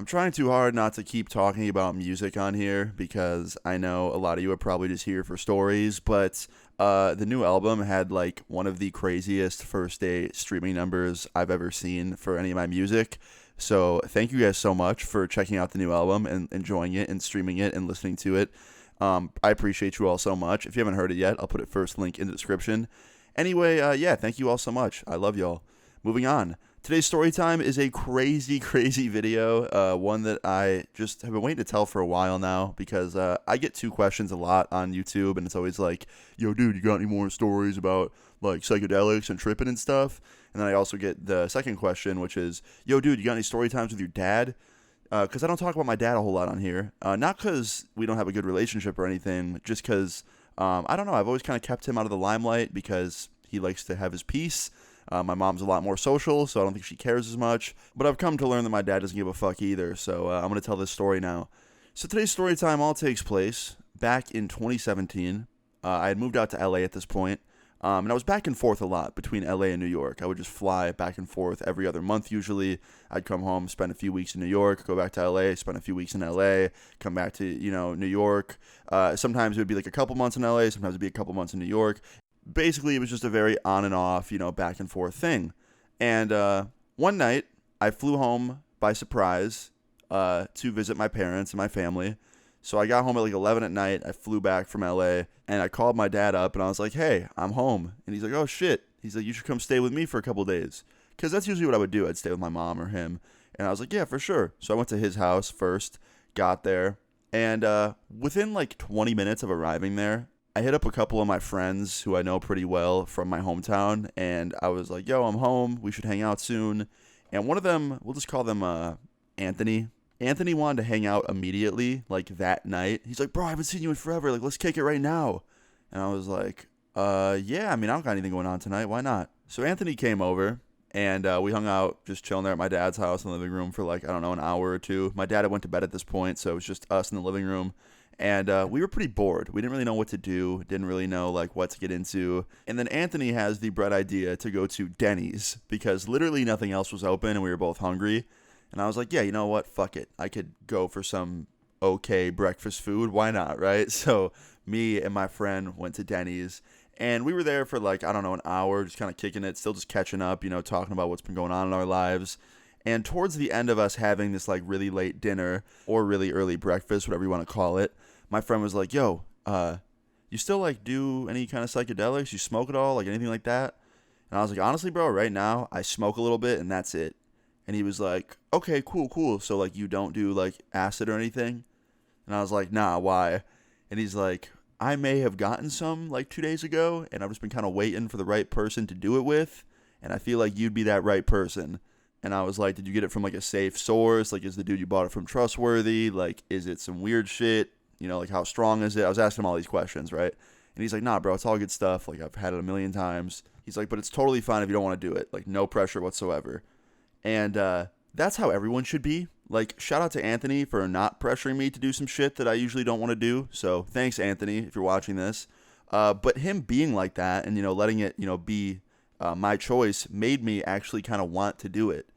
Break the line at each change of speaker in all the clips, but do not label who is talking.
I'm trying too hard not to keep talking about music on here because I know a lot of you are probably just here for stories, but the new album had like one of the craziest first day streaming numbers I've ever seen for any of my music. So thank you guys so much for checking out the new album and enjoying it and streaming it and listening to it. I appreciate you all so much. If you haven't heard it yet, I'll put it first link in the description. Anyway, yeah, thank you all so much. I love y'all. Moving on. Today's story time is a crazy, crazy video, one that I just have been waiting to tell for a while now because I get two questions a lot on YouTube, and it's always like, yo, dude, you got any more stories about like psychedelics and tripping and stuff? And then I also get the second question, which is, yo, dude, you got any story times with your dad? Because I don't talk about my dad a whole lot on here. Not because we don't have a good relationship or anything, just because, I don't know, I've always kind of kept him out of the limelight because he likes to have his peace. My mom's a lot more social, so I don't think she cares as much. But I've come to learn that my dad doesn't give a fuck either, so I'm going to tell this story now. So today's story time all takes place back in 2017. I had moved out to LA at this point, and I was back and forth a lot between LA and New York. I would just fly back and forth every other month usually. I'd come home, spend a few weeks in New York, go back to LA, spend a few weeks in LA, come back to, New York. Sometimes it would be like a couple months in LA, sometimes it would be a couple months in New York. Basically, it was just a very on and off, back and forth thing. And one night, I flew home by surprise to visit my parents and my family. So I got home at like 11 at night. I flew back from LA, and I called my dad up, and I was like, hey, I'm home. And he's like, oh, shit. He's like, you should come stay with me for a couple days. Because that's usually what I would do. I'd stay with my mom or him. And I was like, yeah, for sure. So I went to his house first, got there, and within like 20 minutes of arriving there, I hit up a couple of my friends who I know pretty well from my hometown, and I was like, yo, I'm home. We should hang out soon. And one of them, we'll just call them Anthony. Anthony wanted to hang out immediately, like that night. He's like, bro, I haven't seen you in forever. Like, let's kick it right now. And I was like, yeah, I mean, I don't got anything going on tonight. Why not? So Anthony came over, and we hung out, just chilling there at my dad's house in the living room for like, I don't know, an hour or two. My dad had went to bed at this point, so it was just us in the living room. And we were pretty bored. We didn't really know what to do. Didn't really know like what to get into. And then Anthony has the bright idea to go to Denny's because literally nothing else was open and we were both hungry. And I was like, yeah, you know what? Fuck it. I could go for some okay breakfast food. Why not, right? So me and my friend went to Denny's. And we were there for like, I don't know, an hour, just kind of kicking it, still just catching up, talking about what's been going on in our lives. And towards the end of us having this like really late dinner or really early breakfast, whatever you want to call it, my friend was like, yo, you still like do any kind of psychedelics? You smoke at all? Like anything like that? And I was like, honestly, bro, right now I smoke a little bit and that's it. And he was like, okay, cool. So like you don't do like acid or anything? And I was like, nah, why? And he's like, I may have gotten some like 2 days ago and I've just been kind of waiting for the right person to do it with. And I feel like you'd be that right person. And I was like, did you get it from like a safe source? Like, is the dude you bought it from trustworthy? Like, is it some weird shit? Like how strong is it? I was asking him all these questions, right? And he's like, nah, bro, it's all good stuff. Like, I've had it a million times. He's like, but it's totally fine if you don't want to do it. Like, no pressure whatsoever. And that's how everyone should be. Like, shout out to Anthony for not pressuring me to do some shit that I usually don't want to do. So thanks, Anthony, if you're watching this. But him being like that and, letting it, be my choice made me actually kind of want to do it.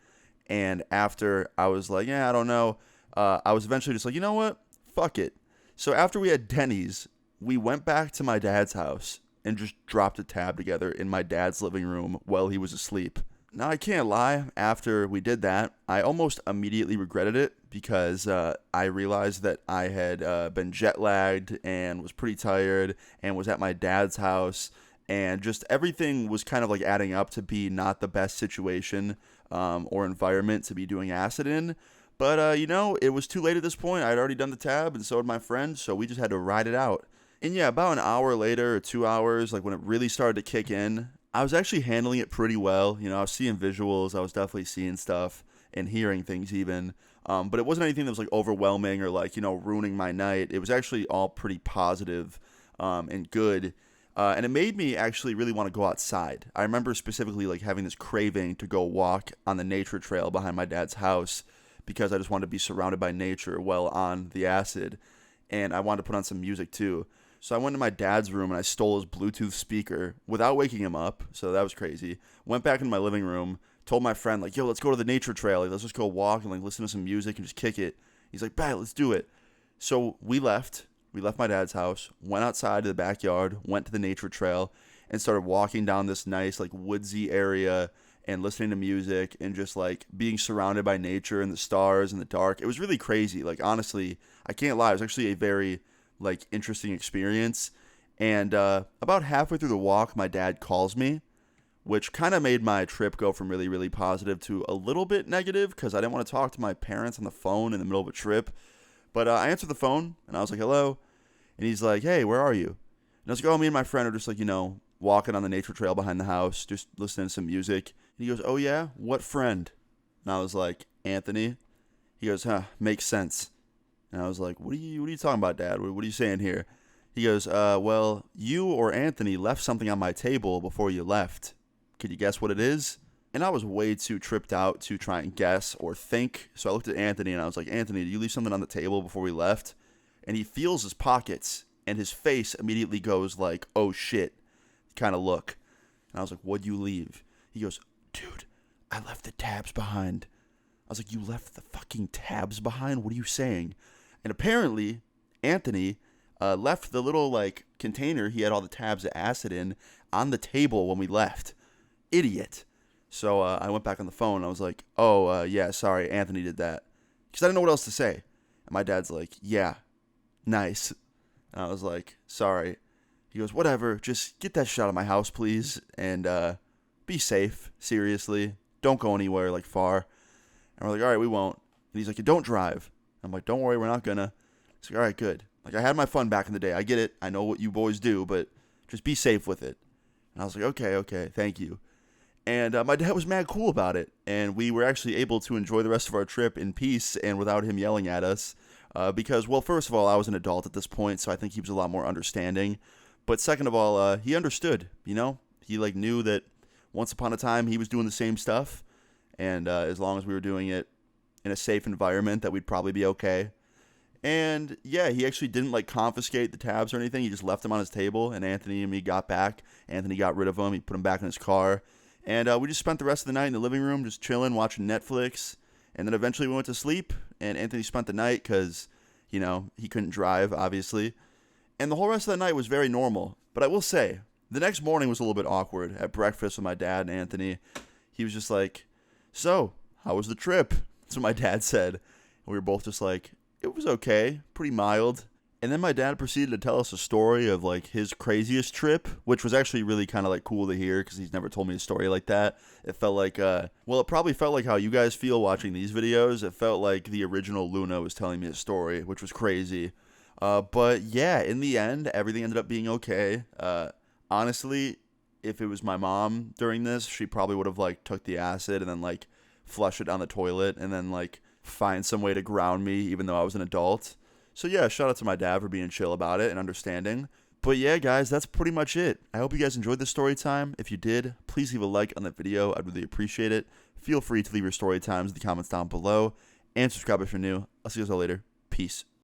And after I was like, yeah, I don't know, I was eventually just like, you know what? Fuck it. So after we had Denny's, we went back to my dad's house and just dropped a tab together in my dad's living room while he was asleep. Now, I can't lie, after we did that, I almost immediately regretted it because I realized that I had been jet lagged and was pretty tired and was at my dad's house. And just everything was kind of like adding up to be not the best situation or environment to be doing acid in. But, it was too late at this point. I had already done the tab, and so had my friend, so we just had to ride it out. And yeah, about an hour later or 2 hours, like when it really started to kick in, I was actually handling it pretty well. I was seeing visuals. I was definitely seeing stuff and hearing things even. But it wasn't anything that was like overwhelming or like, ruining my night. It was actually all pretty positive and good. And it made me actually really want to go outside. I remember specifically like having this craving to go walk on the nature trail behind my dad's house because I just wanted to be surrounded by nature while on the acid. And I wanted to put on some music too. So I went to my dad's room and I stole his Bluetooth speaker without waking him up. So that was crazy. Went back into my living room, told my friend, like, yo, let's go to the nature trail. Like, let's just go walk and, like, listen to some music and just kick it. He's like, bet, let's do it. So we left. We left my dad's house, went outside to the backyard, went to the nature trail, and started walking down this nice, like, woodsy area and listening to music and just, like, being surrounded by nature and the stars and the dark. It was really crazy. Like, honestly, I can't lie. It was actually a very, like, interesting experience. And about halfway through the walk, my dad calls me, which kind of made my trip go from really, really positive to a little bit negative because I didn't want to talk to my parents on the phone in the middle of a trip. But I answered the phone, and I was like, hello. And he's like, hey, where are you? And I was like, oh, me and my friend are just, like, walking on the nature trail behind the house, just listening to some music. And he goes, oh, yeah? What friend? And I was like, Anthony. He goes, huh, makes sense. And I was like, what are you talking about, Dad? What are you saying here? He goes, well, you or Anthony left something on my table before you left. Could you guess what it is? And I was way too tripped out to try and guess or think. So I looked at Anthony and I was like, Anthony, did you leave something on the table before we left? And he feels his pockets and his face immediately goes like, oh shit, kind of look. And I was like, what'd you leave? He goes, dude, I left the tabs behind. I was like, you left the fucking tabs behind? What are you saying? And apparently, Anthony left the little, like, container he had all the tabs of acid in on the table when we left. Idiot. So I went back on the phone. I was like, oh, yeah, sorry, Anthony did that. Because I didn't know what else to say. And my dad's like, yeah, nice. And I was like, sorry. He goes, whatever, just get that shit out of my house, please. And be safe, seriously. Don't go anywhere, like, far. And we're like, all right, we won't. And he's like, you don't drive. I'm like, don't worry, we're not gonna. He's like, all right, good. Like, I had my fun back in the day. I get it. I know what you boys do, but just be safe with it. And I was like, okay, thank you. And my dad was mad cool about it. And we were actually able to enjoy the rest of our trip in peace and without him yelling at us. Because, well, first of all, I was an adult at this point, so I think he was a lot more understanding. But second of all, he understood, He, like, knew that once upon a time he was doing the same stuff. And as long as we were doing it in a safe environment, that we'd probably be okay. And, yeah, he actually didn't, like, confiscate the tabs or anything. He just left them on his table, and Anthony and me got back. Anthony got rid of them. He put them back in his car. And we just spent the rest of the night in the living room just chilling, watching Netflix. And then eventually we went to sleep, and Anthony spent the night because, he couldn't drive, obviously. And the whole rest of the night was very normal. But I will say, the next morning was a little bit awkward. At breakfast with my dad and Anthony, he was just like, so, how was the trip? That's what my dad said. And we were both just like, it was okay, pretty mild. And then my dad proceeded to tell us a story of, like, his craziest trip, which was actually really kind of, like, cool to hear because he's never told me a story like that. It felt like, it probably felt like how you guys feel watching these videos. It felt like the original Luna was telling me a story, which was crazy. But, yeah, in the end, everything ended up being okay. Honestly, if it was my mom during this, she probably would have, like, took the acid and then, like, flush it down the toilet and then, like, find some way to ground me even though I was an adult. So yeah, shout out to my dad for being chill about it and understanding. But yeah, guys, that's pretty much it. I hope you guys enjoyed this story time. If you did, please leave a like on the video. I'd really appreciate it. Feel free to leave your story times in the comments down below. And subscribe if you're new. I'll see you guys all later. Peace.